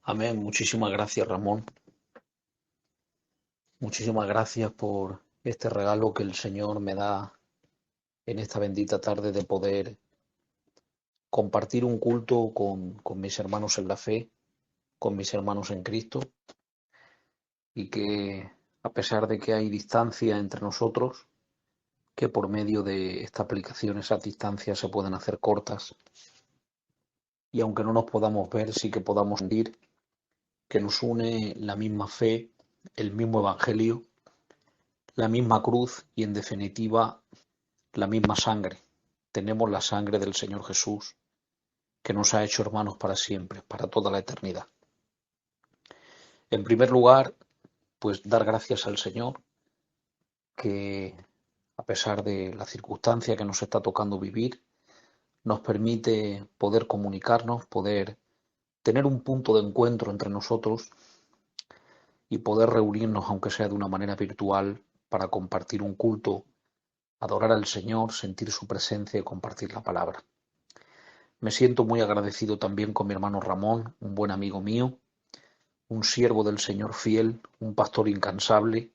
Amén. Muchísimas gracias, Ramón. Muchísimas gracias por este regalo que el Señor me da en esta bendita tarde de poder compartir un culto con mis hermanos en la fe, con mis hermanos en Cristo, y que a pesar de que hay distancia entre nosotros, que por medio de esta aplicación esas distancias se pueden hacer cortas, y aunque no nos podamos ver, sí que podamos sentir que nos une la misma fe, el mismo evangelio, la misma cruz y en definitiva la misma sangre. Tenemos la sangre del Señor Jesús, que nos ha hecho hermanos para siempre, para toda la eternidad. En primer lugar, pues dar gracias al Señor, que a pesar de la circunstancia que nos está tocando vivir, nos permite poder comunicarnos, poder tener un punto de encuentro entre nosotros y poder reunirnos, aunque sea de una manera virtual, para compartir un culto, adorar al Señor, sentir su presencia y compartir la palabra. Me siento muy agradecido también con mi hermano Ramón, un buen amigo mío, un siervo del Señor fiel, un pastor incansable,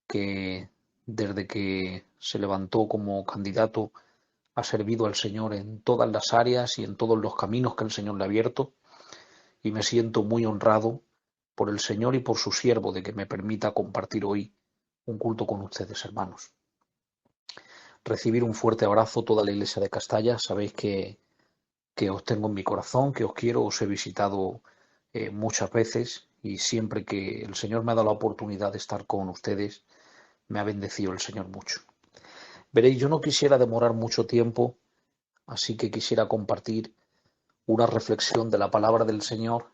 que desde que se levantó como candidato ha servido al Señor en todas las áreas y en todos los caminos que el Señor le ha abierto, y me siento muy honrado por el Señor y por su siervo de que me permita compartir hoy un culto con ustedes, hermanos. Recibir un fuerte abrazo toda la iglesia de Castalla. Sabéis que os tengo en mi corazón, que os quiero, os he visitado muchas veces y siempre que el Señor me ha dado la oportunidad de estar con ustedes, me ha bendecido el Señor mucho. Veréis, yo no quisiera demorar mucho tiempo, así que quisiera compartir una reflexión de la palabra del Señor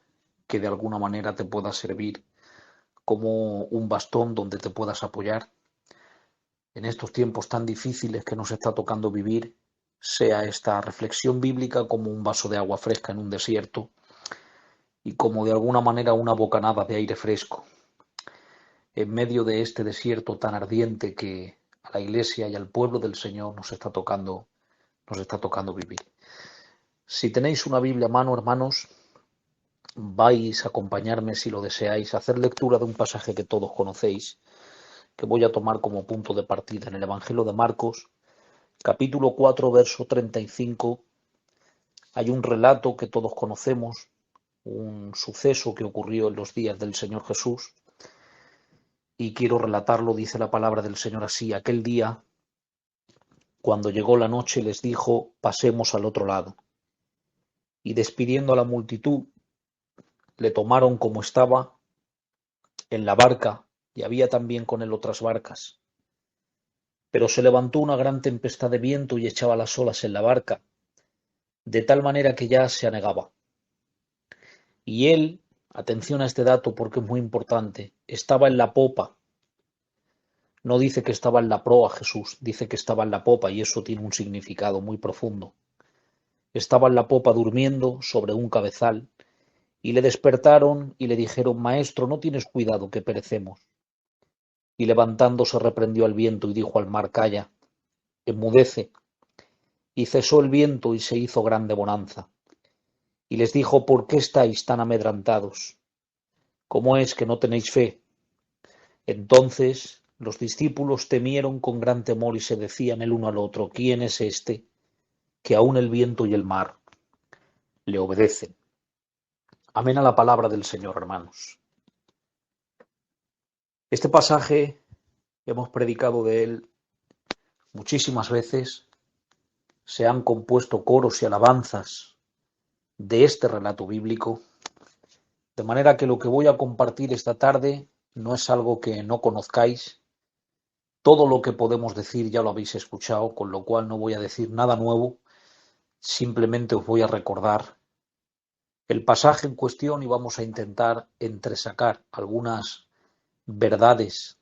que de alguna manera te pueda servir como un bastón donde te puedas apoyar en estos tiempos tan difíciles que nos está tocando vivir, sea esta reflexión bíblica como un vaso de agua fresca en un desierto y como de alguna manera una bocanada de aire fresco en medio de este desierto tan ardiente que a la Iglesia y al pueblo del Señor nos está tocando vivir. Si tenéis una Biblia a mano, hermanos, vais a acompañarme, si lo deseáis, a hacer lectura de un pasaje que todos conocéis, que voy a tomar como punto de partida en el Evangelio de Marcos, capítulo 4, verso 35. Hay un relato que todos conocemos, un suceso que ocurrió en los días del Señor Jesús, y quiero relatarlo. Dice la palabra del Señor así: aquel día, cuando llegó la noche, les dijo: pasemos al otro lado. Y despidiendo a la multitud, le tomaron como estaba en la barca, y había también con él otras barcas. Pero se levantó una gran tempestad de viento y echaba las olas en la barca, de tal manera que ya se anegaba. Y él, atención a este dato porque es muy importante, estaba en la popa. No dice que estaba en la proa Jesús, dice que estaba en la popa, y eso tiene un significado muy profundo. Estaba en la popa durmiendo sobre un cabezal, y le despertaron y le dijeron: Maestro, ¿no tienes cuidado que perecemos? Y levantándose reprendió al viento y dijo al mar: Calla, enmudece. Y cesó el viento y se hizo grande bonanza. Y les dijo: ¿por qué estáis tan amedrentados? ¿Cómo es que no tenéis fe? Entonces los discípulos temieron con gran temor y se decían el uno al otro: ¿quién es este, que aun el viento y el mar le obedecen? Amén a la palabra del Señor, hermanos. Este pasaje hemos predicado de él muchísimas veces, se han compuesto coros y alabanzas de este relato bíblico, de manera que lo que voy a compartir esta tarde no es algo que no conozcáis. Todo lo que podemos decir ya lo habéis escuchado, con lo cual no voy a decir nada nuevo, simplemente os voy a recordar el pasaje en cuestión y vamos a intentar entresacar algunas verdades,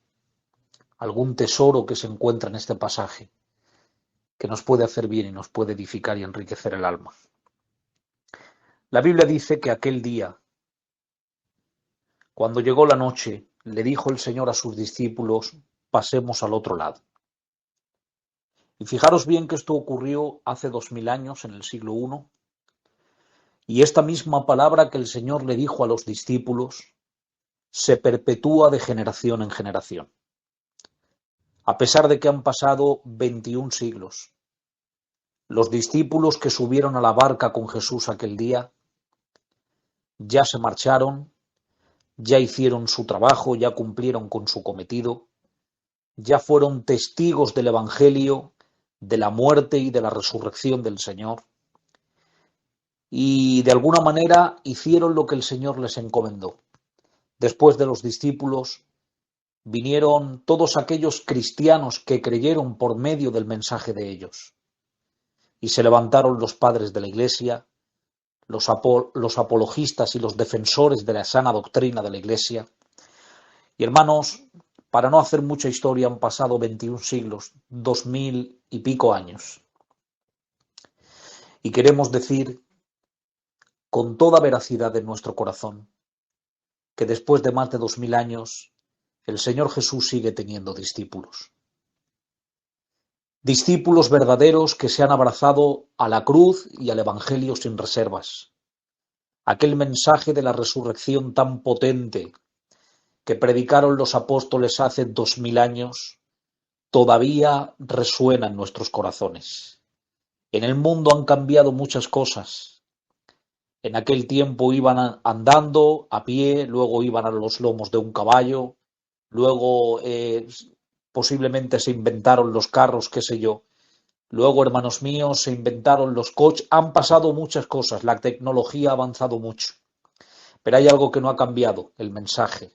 algún tesoro que se encuentra en este pasaje, que nos puede hacer bien y nos puede edificar y enriquecer el alma. La Biblia dice que aquel día, cuando llegó la noche, le dijo el Señor a sus discípulos: pasemos al otro lado. Y fijaros bien que esto ocurrió hace 2000 años, en el siglo I, Y esta misma palabra que el Señor le dijo a los discípulos se perpetúa de generación en generación. A pesar de que han pasado 21 siglos, los discípulos que subieron a la barca con Jesús aquel día ya se marcharon, ya hicieron su trabajo, ya cumplieron con su cometido, ya fueron testigos del Evangelio, de la muerte y de la resurrección del Señor, y de alguna manera hicieron lo que el Señor les encomendó. Después de los discípulos vinieron todos aquellos cristianos que creyeron por medio del mensaje de ellos, y se levantaron los padres de la Iglesia, los apologistas y los defensores de la sana doctrina de la Iglesia. Y hermanos, para no hacer mucha historia, han pasado 21 siglos, 2000 y pico años. Y queremos decir con toda veracidad en nuestro corazón que después de más de 2000 años el Señor Jesús sigue teniendo discípulos. Discípulos verdaderos que se han abrazado a la cruz y al Evangelio sin reservas. Aquel mensaje de la resurrección tan potente que predicaron los apóstoles hace 2000 años todavía resuena en nuestros corazones. En el mundo han cambiado muchas cosas. En aquel tiempo iban andando a pie, luego iban a los lomos de un caballo, luego posiblemente se inventaron los carros, qué sé yo. Luego, hermanos míos, se inventaron los coches. Han pasado muchas cosas, la tecnología ha avanzado mucho. Pero hay algo que no ha cambiado, el mensaje.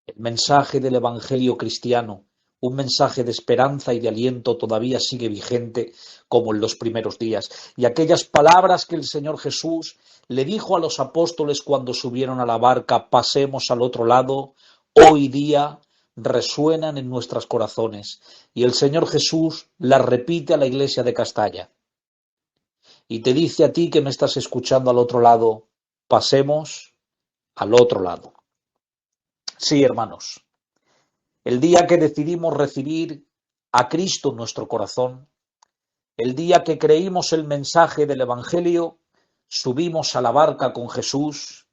El mensaje del Evangelio cristiano, un mensaje de esperanza y de aliento todavía sigue vigente como en los primeros días. Y aquellas palabras que el Señor Jesús le dijo a los apóstoles cuando subieron a la barca, pasemos al otro lado, hoy día resuenan en nuestros corazones. Y el Señor Jesús las repite a la iglesia de Castalla. Y te dice a ti que me estás escuchando al otro lado, pasemos al otro lado. Sí, hermanos. El día que decidimos recibir a Cristo en nuestro corazón, el día que creímos el mensaje del Evangelio, subimos a la barca con Jesús